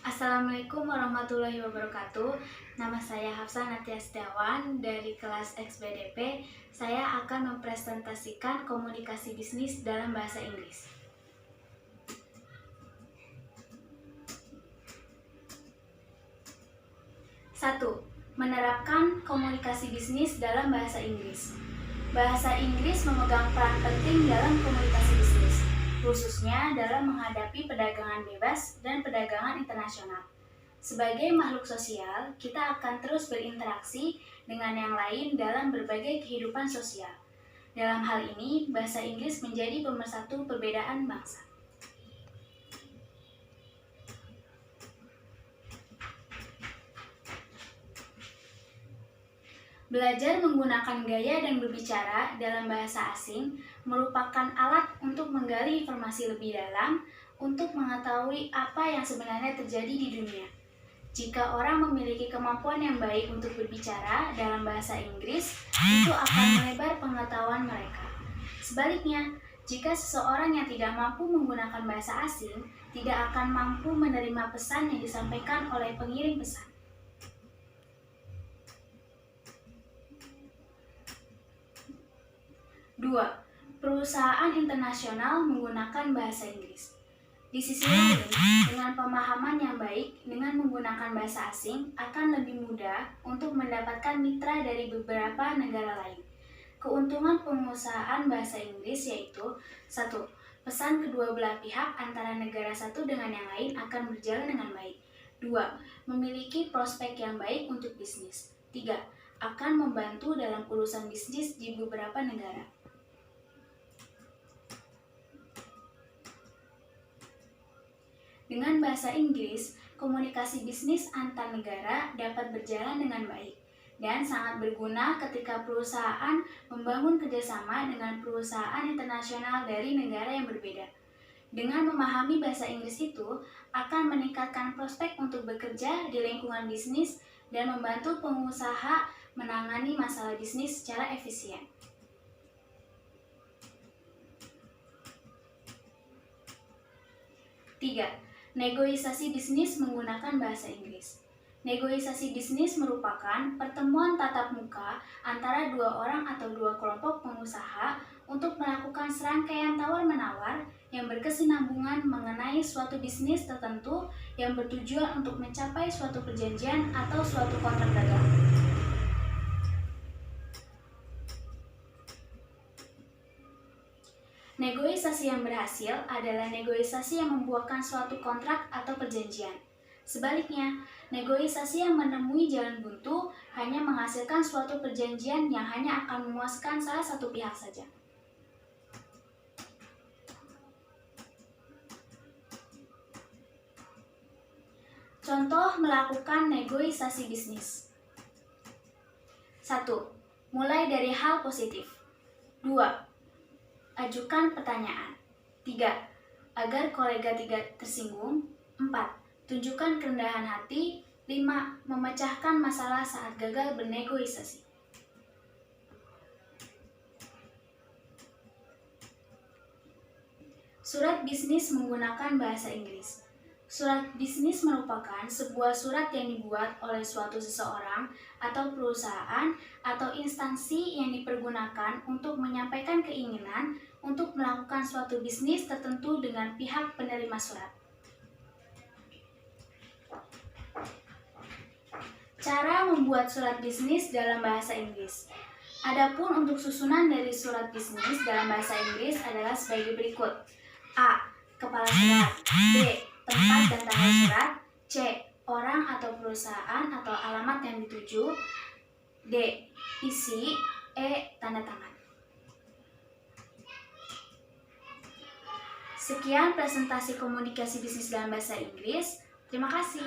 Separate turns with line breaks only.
Assalamualaikum warahmatullahi wabarakatuh. Nama saya Hafsah Natia Setiawan dari kelas XBDP. Saya akan mempresentasikan komunikasi bisnis dalam bahasa Inggris. 1. Menerapkan komunikasi bisnis dalam bahasa Inggris. Bahasa Inggris memegang peran penting dalam komunikasi bisnis, khususnya dalam menghadapi perdagangan bebas dan perdagangan internasional. Sebagai makhluk sosial, kita akan terus berinteraksi dengan yang lain dalam berbagai kehidupan sosial. Dalam hal ini, bahasa Inggris menjadi pemersatu perbedaan bangsa. Belajar menggunakan gaya dan berbicara dalam bahasa asing merupakan alat untuk menggali informasi lebih dalam untuk mengetahui apa yang sebenarnya terjadi di dunia. Jika orang memiliki kemampuan yang baik untuk berbicara dalam bahasa Inggris, itu akan melebar pengetahuan mereka. Sebaliknya, jika seseorang yang tidak mampu menggunakan bahasa asing, tidak akan mampu menerima pesan yang disampaikan oleh pengirim pesan. 2. Perusahaan internasional menggunakan bahasa Inggris. Di sisi lain, dengan pemahaman yang baik dengan menggunakan bahasa asing akan lebih mudah untuk mendapatkan mitra dari beberapa negara lain. Keuntungan pengusahaan bahasa Inggris yaitu 1. Pesan kedua belah pihak antara negara satu dengan yang lain akan berjalan dengan baik. 2. Memiliki prospek yang baik untuk bisnis. 3. Akan membantu dalam urusan bisnis di beberapa negara. Dengan bahasa Inggris, komunikasi bisnis antar negara dapat berjalan dengan baik dan sangat berguna ketika perusahaan membangun kerjasama dengan perusahaan internasional dari negara yang berbeda. Dengan memahami bahasa Inggris itu akan meningkatkan prospek untuk bekerja di lingkungan bisnis dan membantu pengusaha menangani masalah bisnis secara efisien. 3. Negosiasi bisnis menggunakan bahasa Inggris. Negosiasi bisnis merupakan pertemuan tatap muka antara dua orang atau dua kelompok pengusaha untuk melakukan serangkaian tawar-menawar yang berkesinambungan mengenai suatu bisnis tertentu yang bertujuan untuk mencapai suatu perjanjian atau suatu kontrak dagang. Negosiasi yang berhasil adalah negosiasi yang membuahkan suatu kontrak atau perjanjian. Sebaliknya, negosiasi yang menemui jalan buntu hanya menghasilkan suatu perjanjian yang hanya akan memuaskan salah satu pihak saja. Contoh melakukan negosiasi bisnis. 1. Mulai dari hal positif. 2. Ajukan pertanyaan. 3. Agar kolega tidak tersinggung. 4. Tunjukkan kerendahan hati. 5. Memecahkan masalah saat gagal bernegosiasi. Surat bisnis menggunakan bahasa Inggris. Surat bisnis merupakan sebuah surat yang dibuat oleh suatu seseorang atau perusahaan atau instansi yang dipergunakan untuk menyampaikan keinginan untuk melakukan suatu bisnis tertentu dengan pihak penerima surat. Cara membuat surat bisnis dalam bahasa Inggris. Adapun untuk susunan dari surat bisnis dalam bahasa Inggris adalah sebagai berikut. A. Kepala surat. B. Tempat dan tanggal surat. C. Orang atau perusahaan atau alamat yang dituju. D. Isi. E. Tanda tangan. Sekian presentasi komunikasi bisnis dalam bahasa Inggris. Terima kasih.